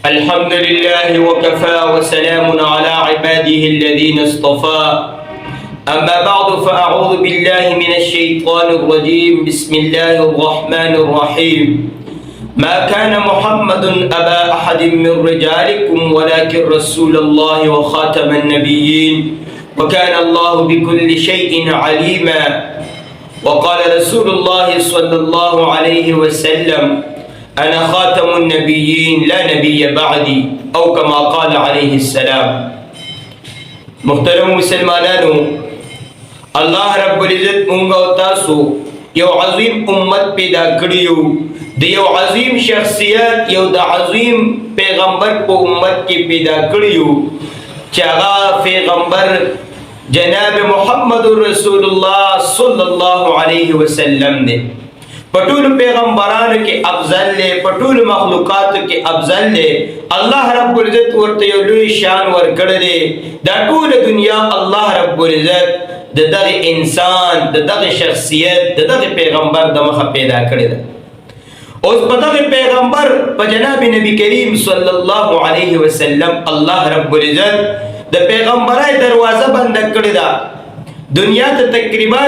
الحمد لله وكفى وسلام على عباده الذين اصطفى أما بعد فأعوذ بالله من الشيطان الرجيم بسم الله الرحمن الرحيم ما كان محمد أبا أحد من رجالكم ولكن رسول الله وخاتم النبيين وكان الله بكل شيء عليما وقال رسول الله صلى الله عليه وسلم أنا خاتم النبيين لا نبي بعدي أو كما قال عليه السلام. محترم مسلمانانو، الله رب العزت مونږ او تاسو یو عظیم امت پیدا کړیو، د یو عظیم شخصیت یو د عظیم پیغمبر په امت کې پیدا کړیو چې هغه پیغمبر جناب محمد رسول الله صلی الله علیه وسلم دی. پټول پیغمبرانو کې افضل دی، پټول مخلوقاتو کې افضل دی. الله رب العزت ورته یو لوی شان ورکړی دی. دا ټول دنیا الله رب العزت د دغه انسان د دغه شخصیت د دغه پیغمبر د مخه پیدا کړی دی. اوس په دغه پیغمبر په جناب نبی کریم صلی الله علیه وسلم الله رب العزت د پیغمبرای دروازه بند کړی ده. دنیا ته تقریبا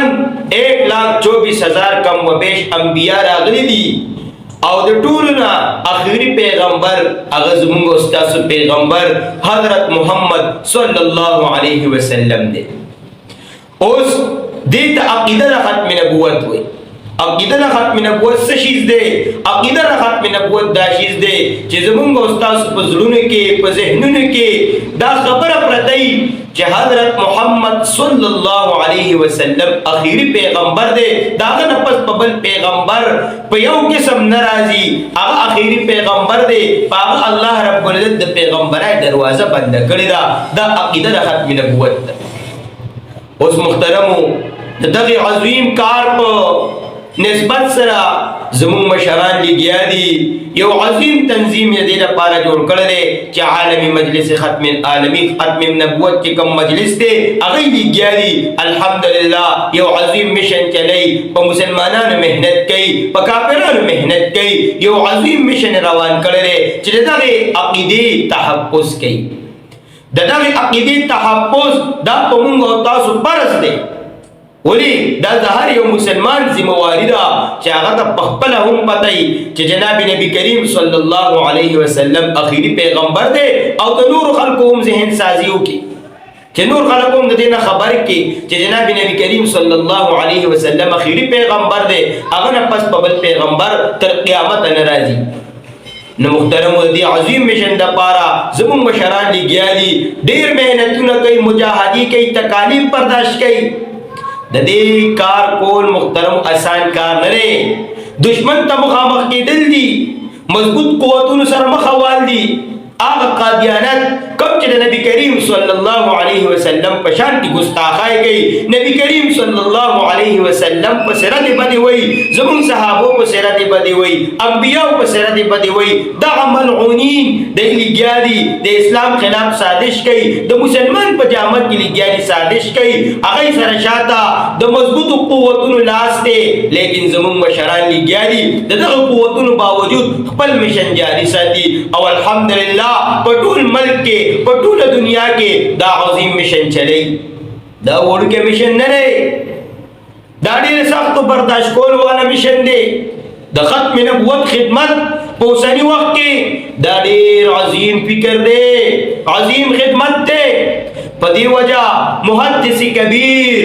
1,24,000 کم و بیش انبیاء راغلي دي او د ټولو نه اخري پیغمبر هغه زموږ استاد پیغمبر حضرت محمد صلی الله علیه وسلم دی. اوس دې ته عقیده د ختم نبوت وایي. عقیده د ختم نبوت څه شیز دی؟ عقیده د ختم نبوت دا شیز دی چې زموږ استاد په زړونو کې په ذهنونو کې دا خبره پرته چې حضرت محمد صلی الله علیه وسلم اخیری پیغمبر دی. داغه نه پس په بل پیغمبر په یو قسم ناراضي، هغه اخیری پیغمبر دی. هغه الله رب العزت د پیغمبرای دروازه بند کړی دا. دا عقیده د ختم نبوت ده. اوس محترمو، د دغه عظیم کار په نسبت سره زموږ مشران لګیا دي. یو عظیم تنظیم یې دې لپاره جوړ کړی دی چې عالمي مجلس ختم عالمي ختم نبوت کې کوم مجلس دی هغه لګیا دي. الحمدلله یو عظیم مشن چلی، په مسلمانانو مهنت کوي، په کافرانو مهنت کوي. یو عظیم مشن روان کړی دی چې دغه عقیدې تحفظ کوي. دغه عقیدې تحفظ دا په موږ او تاسو فرض دی. ولی دا د هر یو مسلمان ذمہواری ده چې هغه ته په خپل هم پته وي چې جناب نبی کریم صلی الله علیه وسلم اخیری پیغمبر دی او د نور خلکو هم ذهن سازی وکړي چې نور خلکو هم د دې نه خبر کړي چې جناب نبی کریم صلی الله علیه وسلم اخیری پیغمبر دی، هغه نه پس په بل پیغمبر تر قیامت نه راځي. نو محترمو، د دې عظیم مشن دپاره زموږ مشران لګیا دي، ډېر محنتونه کوي، مجاهدي کوي، تکالیف برداشت کوي. د دې کار کول محترم آسان کار نه دی. دشمن ته مخامخ کېدل دي، مضبوط قوتونو سره مخاوال دي. هغه قادیانت کوم چې د نبی کریم صلی الله علیه وسلم په شان کې ګستاخی کوي، نبی کریم صلی الله علیه وسلم په سیرت باندې وایي، زموږ صحابو په سیرت باندې وایي، انبیاء په سیرت باندې وایي. دغه ملعونین د لګیا دي، د اسلام خلاف سازش کوي، د مسلمان په جامه کې لګیا دي، سازش کوي. هغه سره شاته د مضبوطو قوتونو لاس دی، لیکن زموږ مشران لګیا دي د دغه قوتونو باوجود خپل مشن جاری ساتي او الحمدلله په ټول ملک کې په ټول دنیا کې دا عظیم مشن چلی. دا وړوکی مشن نه دی، دا ډېر سختو برداشت کولو والا مشن دی. د ختم نبوت خدمت په اوسني وخت کې دا ډېر عظیم فکر دی، عظیم خدمت دی. په دې وجه محدث کبیر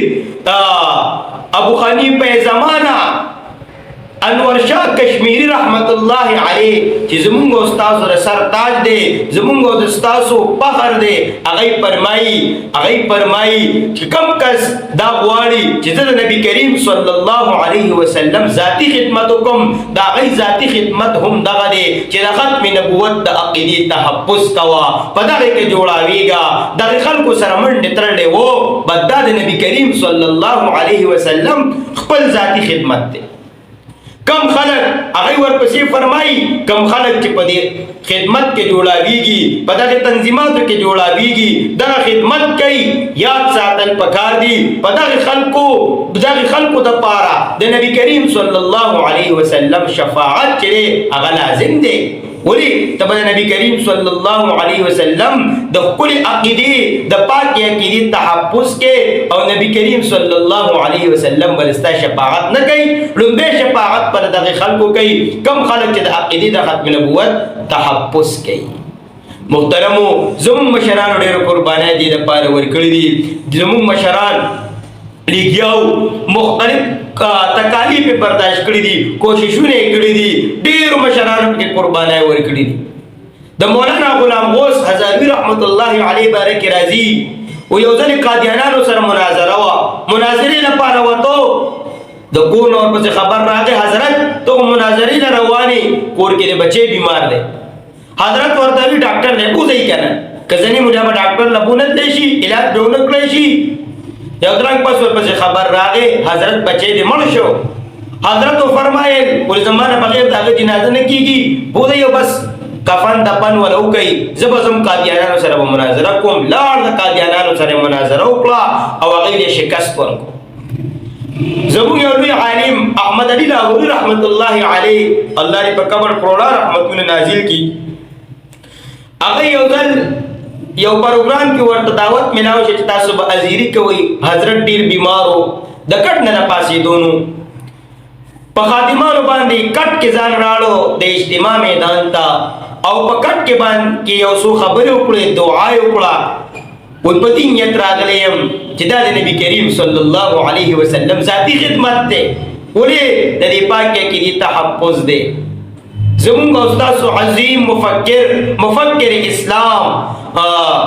ابو حنیفه زمانہ انور شاه کشمیری رحمت الله علیه چې زمونږ استاد سره سرتاج دی، زمونږ استادو فخر دی، هغه فرمایي چې کم کس دا غواړي چې د نبی کریم صلی الله علیه وسلم ذاتی خدمت وکم، دا غي ذاتی خدمت هم دغه دی چې د ختم نبوت د عقیدې تحفظ کوا، په دغه کې جوړاویږه. د خلکو سره منډې ترړې وو، بد د نبی کریم صلی الله علیه وسلم خپل ذاتی خدمت دی. کم خلق هغه ورپسې فرمایي، کم خلق چې په دې خدمت کې جوړاویږي، په دغه تنظیماتو کې جوړاویږي، دغه خدمت کوي، یاد ساتل پکار دي. په دغه خلکو دپاره د نبی کریم صلی الله علیه وسلم شفاعت چې هغه لازم دی. ولی تبا نبی کریم صلی اللہ علیہ وسلم د کل عقیدی د پاک عقیدی تحفظ کے او نبی کریم صلی اللہ علیہ وسلم ولستا شفاعت نہ کئی لنبے شفاعت پر دغی خلقو کئی کم خلق چه د عقیدی د ختم نبوت تحفظ کئی محترمو زمون مشران ډېر قربانای دي د پاره ورکړي دي زمون مشران لګیاو مختلف تکالیف برداشت کړي دي کوششونه کړي دي ډېر مشران په قربانای ورکړي دي د مولانا غلام غوث هزاروی رحمت الله علیه بارک راضی او یو ځل قادیانانو سره مناظره وا مناظره لپاره وته د کور نور په خبر راغی حضرت ته مناظره رواني کور کې د بچي بیمار دی حضرت ورته وی ډاکټر نه پوزي کنه کزنی مجا به ډاکټر لبونت دی شي علاج ډونه کړی شي یو درنګ پس ورپسې خبر راغی حضرت بچی دې مړ شو حضرت فرمایل ول زمانه بغیر دغه جنازه نه کیږي بوله یو بس کفن دفن ولو کوي زبزم قادیانانو سره مناظره کوم لاړ د قادیانانو سره مناظره وکړه او هغه یې شکست ورکړ زمون یو لوی عالم احمد علی لاهوری رحمت الله علیه الله دې په قبر پروړه رحمتونه نازل کی هغه یو ځل یو پروګرام کې ورته دعوت ملاو چې تاسو به ازيري کوي حضرت ډیر بیمارو د کټ نه پاسې دونو په خادمانو باندې کټ کې ځان راړو د اجتماع میدان ته او په کټ کې باندې یو څو خبرې وکړې دعا وکړه و په دې نیت راغلم چې دا د نبی کریم صلی الله علیه وسلم ذاتی خدمت ده ولې د دې پاک کې دې تحفظ ده زمون استاد عظیم مفکر اسلام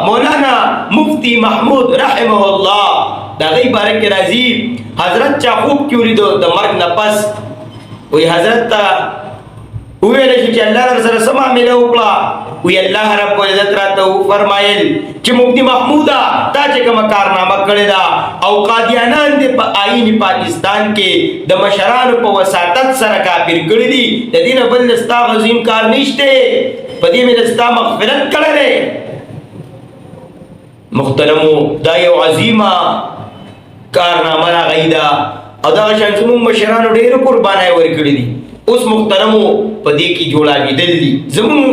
مولانا مفتی محمود رحمه الله دا غي بارک راضی حضرت چا خوب کیوری دو د مرګ نه پس وی حضرت تا ویل چې الله سره سما ملو کړه وی الله رب العزت راته فرمایل چې مفتی محمودا تا چې کوم کارنامه کړی دا او قادیانان دې په آئین پاکستان کې د مشرانو په وساطت سره کافر کړی دي د دین بل استا عظیم کار نشته په دې مې استا مغفرت کړل محترمو دا یو عظیمه کارنامه راغیدا او دا شانسمو مشرانو ډېر قربانای ورکړي دي اوس محترمو په دې کې جوړاویدل دي زمون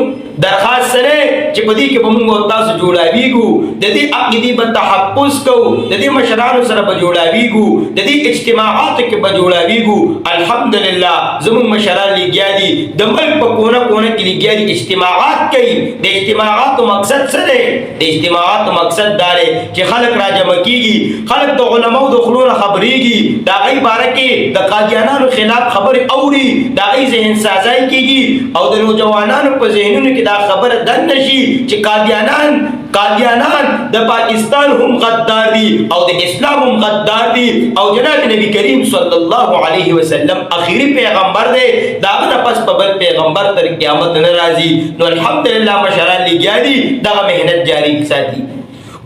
درخواست سره چې په دې کې به موږ تاسو جوړاویږو د دې عقیدې په تحفظ کوو د دې مشرانو سره به جوړاویږو د دې اجتماعاتو کې به جوړاویږو الحمدلله زمون مشران لګیا دي د ملک په کونه کونه کې لګیا دي اجتماعات کوي د اجتماعاتو مقصد سره د اجتماعاتو مقصد دا دی چې خلک راجمع کیږي خلک د علماو د خلونو خبرېږي دا غي بارکه د قادیانانو خلاف خبرې اوري دا غي ذهن سازای کیږي او د نوجوانانو په ذهنونو کې دا خبره دن نشي چې قادیانان د پاکستان هم غدار دي او د اسلام هم غدار دي او جناب نبی کریم صلی الله علیه وسلم اخیری پیغمبر دی دا نه پس په بل پیغمبر تر قیامت نه راځي نو الحمدلله مشران لګیا دي دا مهنت جاری ساتي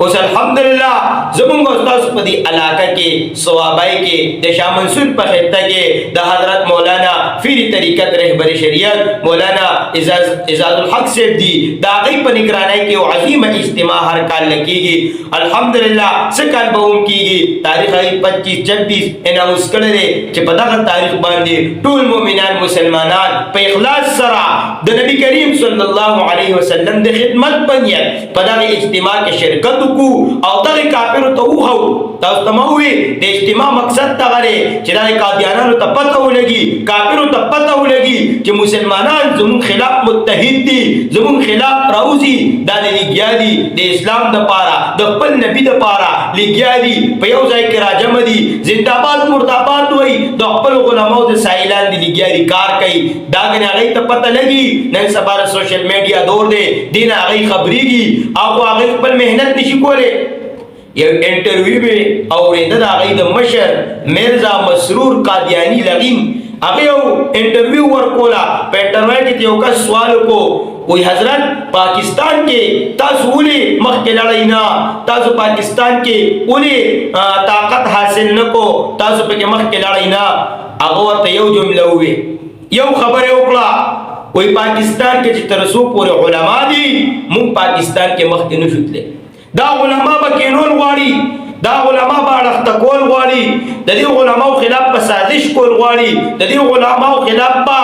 اوس الحمدلله زمونږ استاد په دې علاقه کې ثوابای کې د شاه منصور په خطه کې د حضرت مولانا فیری طریقت رهبر شریعت مولانا اعزاز الحق صاحب دی دا غي په نگرانی کې او عظیم اجتماع هر کال لګيږي الحمدلله سکل به هم کیږي تاریخ 25 26 اناونس کړل چې په دغه تاریخ باندې ټول مؤمنان مسلمانان په اخلاص سره د نبی کریم صلی الله علیه وسلم د خدمت بنیت په دغه اجتماع کې شرکت کو او دغه کافرو ته وخو تاسو تموي د اجتماع مقصد ته غره چې د قادیانانو ته پته ولګي کافرو ته پته ولګي چې مسلمانان زمون خلاف متحد دي زمون خلاف راوزي د لګیادي د اسلام د پاره د خپل نبی د پاره لګیادي په یو ځای کې راجم دي زنده‌باد مرده‌باد وای د خپل علماء د سایلان دي لګیادي کار کوي دا غنه هغه ته پته لګي نن سبا سوشل میډیا دور دی دین هغه خبريږي او هغه خپل مهنت نشي کوله یو انټرویو به اورېده د هغه د مشر مرزا مسرور قادیانی لغیم هغه یو انټرویو ورکولا په انټرویو کې یو کا سوال کو وی حضرت پاکستان کې تاسو ولې مخکې لړۍ نه تاسو پاکستان کې ولې طاقت حاصل نکو تاسو په کې مخکې لړۍ نه هغه ورته یو جمله وی یو خبره وکړه وی پاکستان کې چې تر څو پورې علما دي مونږ پاکستان کې مخکې نشو تللی دا علما به کینول غواړي دا علما به اړخته کول غواړي د دې علماو خلاف په سازش کول غواړي د دې علماو خلاف په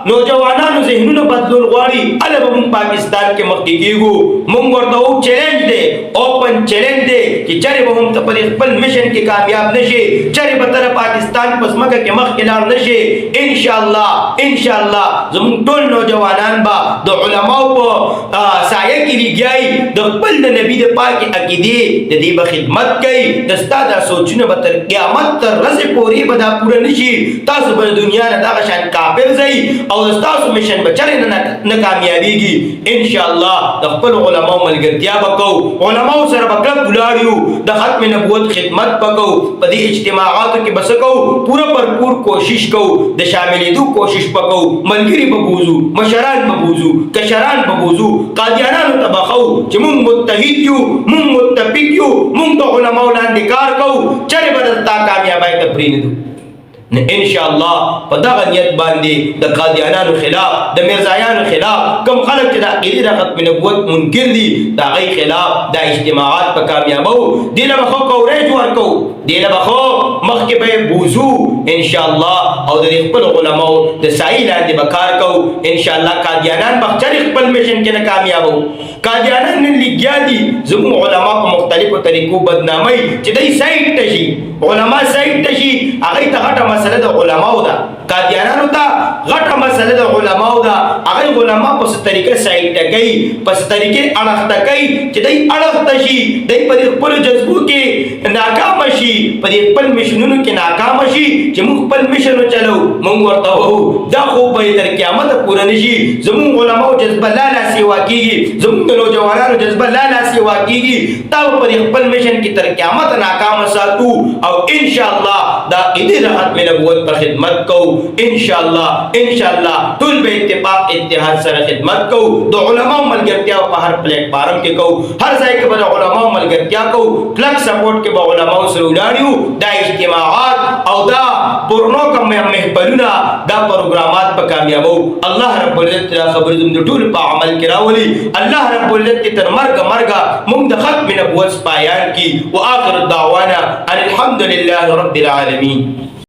نوجوانانو ذهنونه بدلول غواړي اله به پاکستان کې مخکې کیږو مونږ ورته چیلنج دی اوپن چیلنج دی چې چرې به هم ته په خپل میشن کې کامیاب نشي چرې به تر پاکستان پس مکه کې مخکې لاړ نشي ان شاء الله زموږ ټول نوجوانان به د علماو په سایه کې لګیای د خپل د نبی د پاک عقیده د دې به خدمت کوي د ستاسو سوچونه به تر قیامت تر ورځې پورې به دا پوره نشي تاسو به دنیا نه دغه شان کافر ځئ او تاسو میشن به چرې نه کامیابیږي ان شاء الله د خپل علماو ملګرتیا وکړو علماو سره به کلک ولاړ یو د ختم نبوت خدمت وکړو په دې اجتماعاتو کې بس کوو پوره بھرپور کوشش کوو د شاملېدو کوشش وکړو ملګری به بوزو مشران به بوزو کشران به بوزو قادیانانو ته به خو چې مونږ متحد یو مونږ متفق یو مونږ د علماو لاندې کار کوو چرې به درته کامیابی ته پرېنږدو ان شاء الله په دغه نیت باندې د قادیانانو خلاف د مرزایانو خلاف کوم خلک چې د عقیدې د ختم نبوت منکر دي د هغوی خلاف دا اجتماعات په کامیابو دې له به خو کوریج ورکوو دې له به خو مخکې به یې بوزو ان شاء الله او د خپل علماو د سایې لاندې به کار کوو ان شاء الله قادیانان به چرې خپل میشن کې نه کامیابو قادیانان نن لګیا دي زموږ علما په مختلفو طریقو بدنامۍ چې دوی سایډ ته شي علما سایډ ته شي هغوی ته غټه مسله د علماو ده قادیانانو ته غټه مسله د علماو ده هغوی علما په څه طریقه سایډ ته کوي په څه طریقې اړخ ته کوي چې دوی اړخ ته شي دوی په خپلو جذبو کې ناکامه شي په خپل میشنونو کې ناکامه شي چې موږ خپل میشن وچلو موږ ورته ووایو دا خو به تر قیامته پوره نه شي زموږ علماو جذبه لا سیوا کېږي زموږ د نوجوانانو جذبه لا سیوا کېږي تا به په خپل میشن کې تر قیامته ناکامه ساتو او ان شاء الله دا عقیدې د ختم نبوت پر خدمت کوو ان شاء الله ټول به اتفاق اتحاد سره خدمت کوو د علماو ملګرتیا په هر پلیټ فارم کې کوو هر ځای کې به د علماو ملګرتیا کوو کلک سپورټ کې به علماو سره ولاړ یو دا اجتماعات او دا پرنو کم محفلونه دا پروګرامات په کامیابو الله رب العزت دا خبر زم د ټول په عمل کې راولي الله رب العزت تر مرګ موږ د ختم نبوت پایان کی واخر دعوانا ان الحمد لله رب العالمين